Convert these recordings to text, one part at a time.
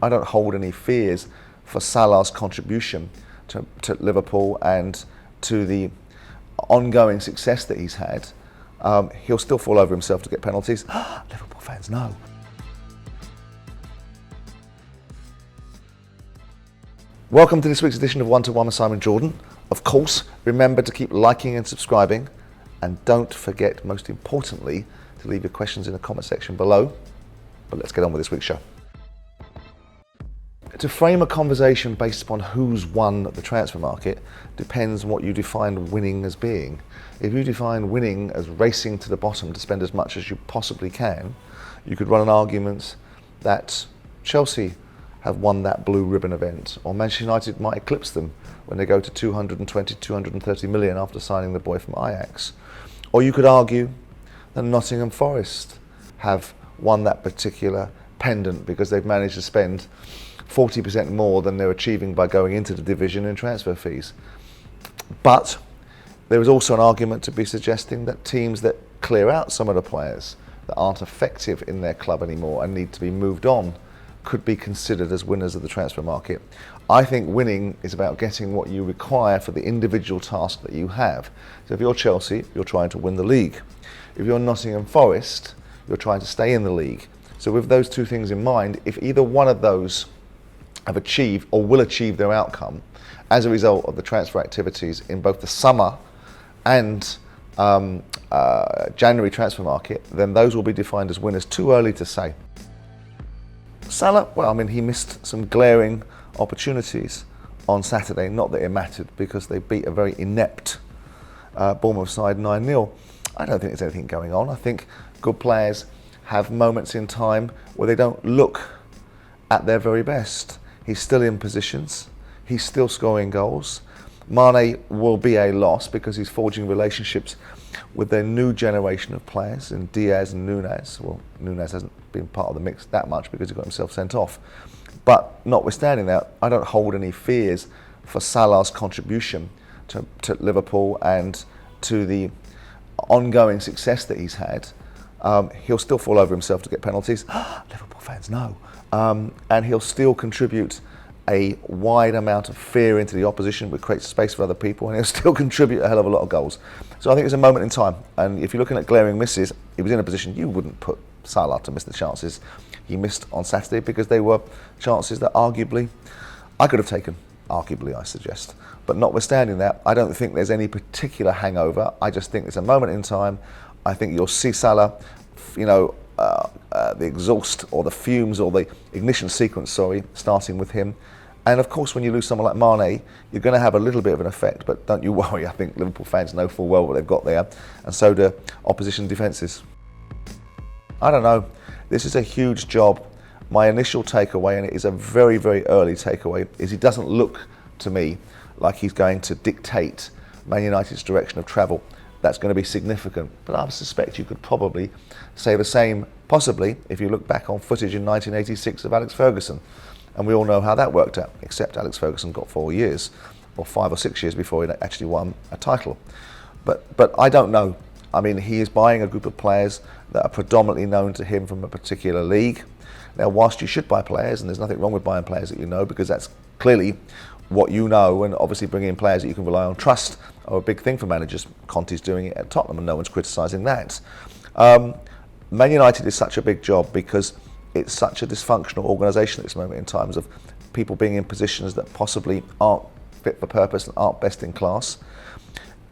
I don't hold any fears for Salah's contribution to Liverpool and to the ongoing success that he's had. He'll still fall over himself to get penalties. Liverpool fans know. Welcome to this week's edition of One to One with Simon Jordan. Of course, remember to keep liking and subscribing, and don't forget, most importantly, to leave your questions in the comment section below. But let's get on with this week's show. To frame a conversation based upon who's won the transfer market depends on what you define winning as being. If you define winning as racing to the bottom to spend as much as you possibly can, you could run an argument that Chelsea have won that blue ribbon event, or Manchester United might eclipse them when they go to 220, 230 million after signing the boy from Ajax. Or you could argue that Nottingham Forest have won that particular pendant because they've managed to spend 40% more than they're achieving by going into the division in transfer fees. But there is also an argument to be suggesting that teams that clear out some of the players that aren't effective in their club anymore and need to be moved on could be considered as winners of the transfer market. I think winning is about getting what you require for the individual task that you have. So if you're Chelsea, you're trying to win the league. If you're Nottingham Forest, you're trying to stay in the league. So with those two things in mind, if either one of those have achieved or will achieve their outcome as a result of the transfer activities in both the summer and January transfer market, then those will be defined as winners. Too early to say. Salah, well, I mean, he missed some glaring opportunities on Saturday. Not that it mattered because they beat a very inept Bournemouth side 9-0. I don't think there's anything going on. I think good players have moments in time where they don't look at their very best. He's still in positions. He's still scoring goals. Mane will be a loss because he's forging relationships with their new generation of players in Diaz and Nunez. Well, Nunez hasn't been part of the mix that much because he got himself sent off. But notwithstanding that, I don't hold any fears for Salah's contribution to Liverpool and to the ongoing success that he's had. He'll still fall over himself to get penalties. Liverpool fans know. And he'll still contribute a wide amount of fear into the opposition, which creates space for other people, and he'll still contribute a hell of a lot of goals. So I think it's a moment in time, and if you're looking at glaring misses, he was in a position you wouldn't put Salah to miss the chances he missed on Saturday because they were chances that arguably I could have taken, arguably I suggest. But notwithstanding that, I don't think there's any particular hangover. I just think it's a moment in time. I think you'll see Salah, the exhaust or the fumes or the ignition sequence, starting with him. And of course, when you lose someone like Mane, you're going to have a little bit of an effect, but don't you worry. I think Liverpool fans know full well what they've got there, and so do opposition defences. I don't know. This is a huge job. My initial takeaway, and it is a very, very early takeaway, is he doesn't look to me like he's going to dictate Man United's direction of travel. That's going to be significant, but I suspect you could probably say the same, possibly, if you look back on footage in 1986 of Alex Ferguson. And we all know how that worked out, except Alex Ferguson got 4 years, or 5 or 6 years before he actually won a title. But I don't know. I mean, he is buying a group of players that are predominantly known to him from a particular league. Now, whilst you should buy players, and there's nothing wrong with buying players that you know, because that's clearly what you know, and obviously bringing in players that you can rely on, trust, are a big thing for managers. Conte's doing it at Tottenham, and no one's criticising that. Man United is such a big job because it's such a dysfunctional organisation at this moment in times of people being in positions that possibly aren't fit for purpose and aren't best in class.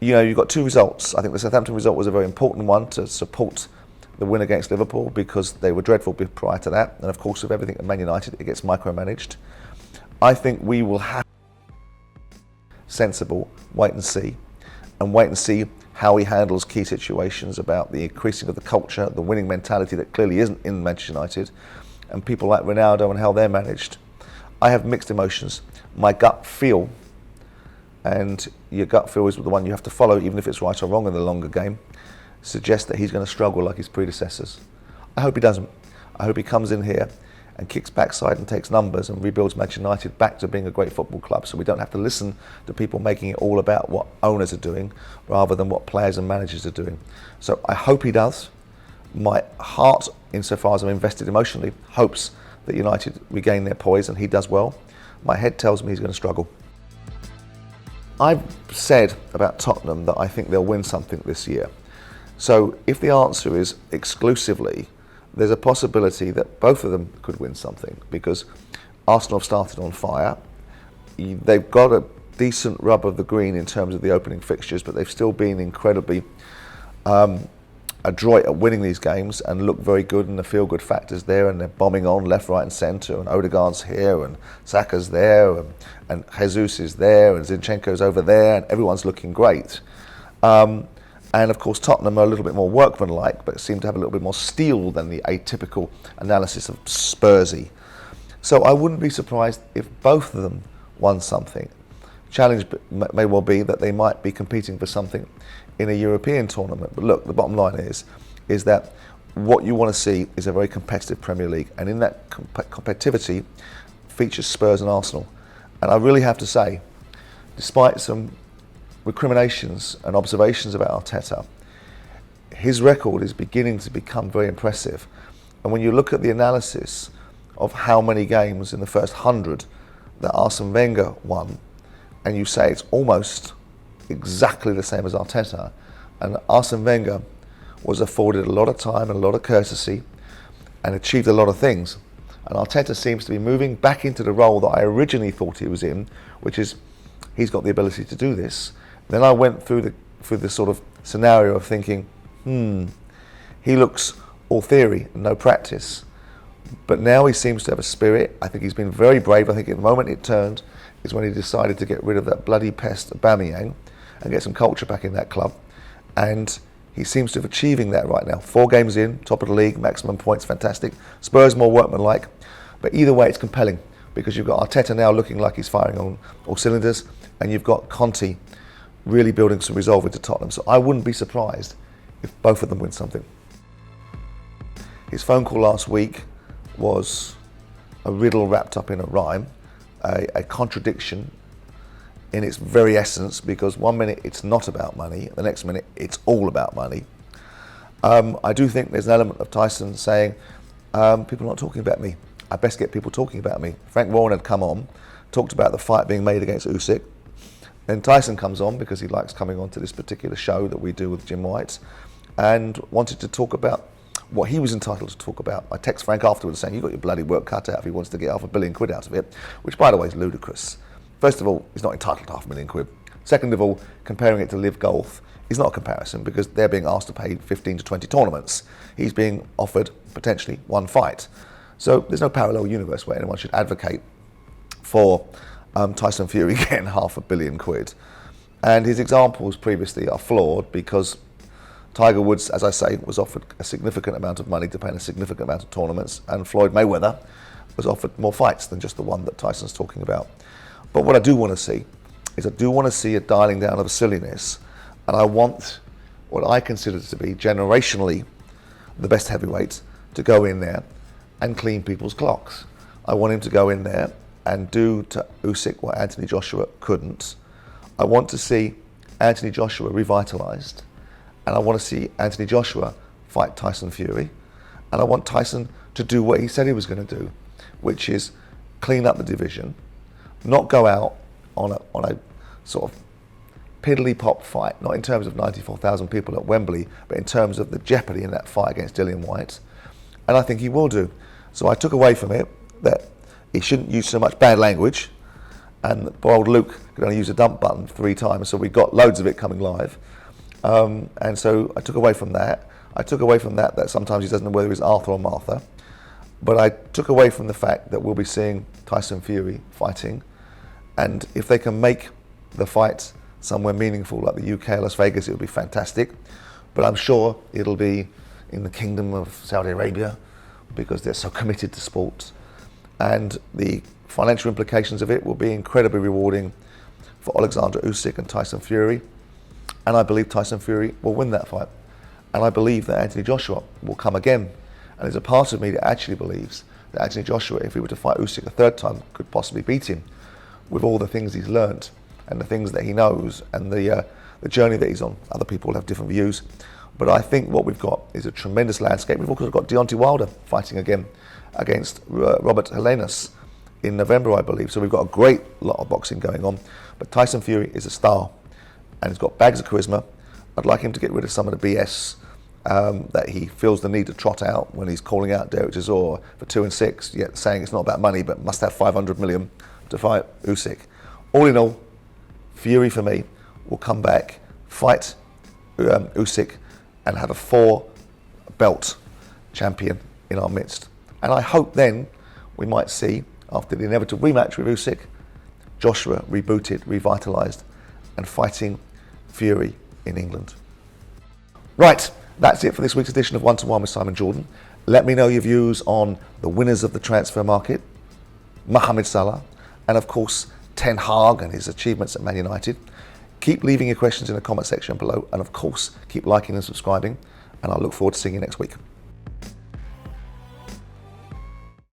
You know, you've got two results. I think the Southampton result was a very important one to support the win against Liverpool because they were dreadful prior to that. And of course, with everything at Man United, it gets micromanaged. I think we will have sensible wait and see how he handles key situations about the increasing of the culture, the winning mentality that clearly isn't in Manchester United, and people like Ronaldo and how they're managed. I have mixed emotions. My gut feel, and your gut feel is the one you have to follow, even if it's right or wrong in the longer game, suggests that he's going to struggle like his predecessors. I hope he doesn't. I hope he comes in here and kicks backside and takes numbers and rebuilds Manchester United back to being a great football club, so we don't have to listen to people making it all about what owners are doing rather than what players and managers are doing. So I hope he does. My heart, insofar as I'm invested emotionally, hopes that United regain their poise and he does well, my head tells me he's going to struggle. I've said about Tottenham that I think they'll win something this year. So if the answer is exclusively, there's a possibility that both of them could win something, because Arsenal have started on fire. They've got a decent rub of the green in terms of the opening fixtures, but they've still been incredibly adroit at winning these games and look very good, and the feel-good factor's there, and they're bombing on left, right and centre, and Odegaard's here, and Saka's there, and Jesus is there, and Zinchenko's over there, and everyone's looking great. And of course Tottenham are a little bit more workmanlike, but seem to have a little bit more steel than the atypical analysis of Spursy. So I wouldn't be surprised if both of them won something. Challenge may well be that they might be competing for something in a European tournament. But look, the bottom line is that what you want to see is a very competitive Premier League, and in that competitivity features Spurs and Arsenal. And I really have to say, despite some recriminations and observations about Arteta, his record is beginning to become very impressive. And when you look at the analysis of how many games in the first 100 that Arsene Wenger won, and you say it's almost exactly the same as Arteta, and Arsene Wenger was afforded a lot of time and a lot of courtesy and achieved a lot of things, and Arteta seems to be moving back into the role that I originally thought he was in, which is he's got the ability to do this. Then I went through the sort of scenario of thinking, he looks all theory and no practice. But now he seems to have a spirit. I think he's been very brave. I think at the moment it turned is when he decided to get rid of that bloody pest Aubameyang and get some culture back in that club. And he seems to be achieving that right now. 4 games in, top of the league, maximum points, fantastic. Spurs more workmanlike. But either way, it's compelling, because you've got Arteta now looking like he's firing on all cylinders, and you've got Conte really building some resolve into Tottenham. So I wouldn't be surprised if both of them win something. His phone call last week was a riddle wrapped up in a rhyme, a contradiction in its very essence, because one minute it's not about money, the next minute it's all about money. I do think there's an element of Tyson saying, people are not talking about me. I best get people talking about me. Frank Warren had come on, talked about the fight being made against Usyk. Then Tyson comes on, because he likes coming on to this particular show that we do with Jim White, and wanted to talk about what he was entitled to talk about. I text Frank afterwards saying, you've got your bloody work cut out if he wants to get £500 million out of it, which by the way is ludicrous. First of all, he's not entitled to £500 million. Second of all, comparing it to Live Golf is not a comparison, because they're being asked to pay 15 to 20 tournaments. He's being offered potentially 1 fight. So there's no parallel universe where anyone should advocate for Tyson Fury getting £500 million. And his examples previously are flawed, because Tiger Woods, as I say, was offered a significant amount of money to play in a significant amount of tournaments, and Floyd Mayweather was offered more fights than just the one that Tyson's talking about. But what I do want to see is a dialing down of silliness, and I want what I consider to be generationally the best heavyweight to go in there and clean people's clocks. I want him to go in there and do to Usyk what Anthony Joshua couldn't. I want to see Anthony Joshua revitalised, and I want to see Anthony Joshua fight Tyson Fury, and I want Tyson to do what he said he was going to do, which is clean up the division, not go out on a sort of piddly-pop fight, not in terms of 94,000 people at Wembley, but in terms of the jeopardy in that fight against Dillian Whyte. And I think he will do. So I took away from it that he shouldn't use so much bad language, and poor old Luke could only use a dump button 3 times, so we got loads of it coming live. And so I took away from that. I took away from that sometimes he doesn't know whether he's Arthur or Martha. But I took away from the fact that we'll be seeing Tyson Fury fighting, and if they can make the fight somewhere meaningful like the UK, Las Vegas, it would be fantastic. But I'm sure it'll be in the Kingdom of Saudi Arabia, because they're so committed to sports. And the financial implications of it will be incredibly rewarding for Alexander Usyk and Tyson Fury. And I believe Tyson Fury will win that fight. And I believe that Anthony Joshua will come again. And there's a part of me that actually believes that Anthony Joshua, if he were to fight Usyk a 3rd time, could possibly beat him, with all the things he's learnt and the things that he knows and the journey that he's on. Other people have different views. But I think what we've got is a tremendous landscape. We've also got Deontay Wilder fighting again against Robert Helenius in November, I believe. So we've got a great lot of boxing going on. But Tyson Fury is a star, and he's got bags of charisma. I'd like him to get rid of some of the BS that he feels the need to trot out when he's calling out Derek Chisora for 2 and 6, yet saying it's not about money, but must have 500 million to fight Usyk. All in all, Fury for me will come back, fight Usyk, and have a 4-belt champion in our midst. And I hope then we might see, after the inevitable rematch with Usyk, Joshua rebooted, revitalised, and fighting Fury in England. Right, that's it for this week's edition of 1-to-1 with Simon Jordan. Let me know your views on the winners of the transfer market, Mohamed Salah, and of course Ten Hag and his achievements at Man United. Keep leaving your questions in the comment section below, and of course keep liking and subscribing, and I look forward to seeing you next week.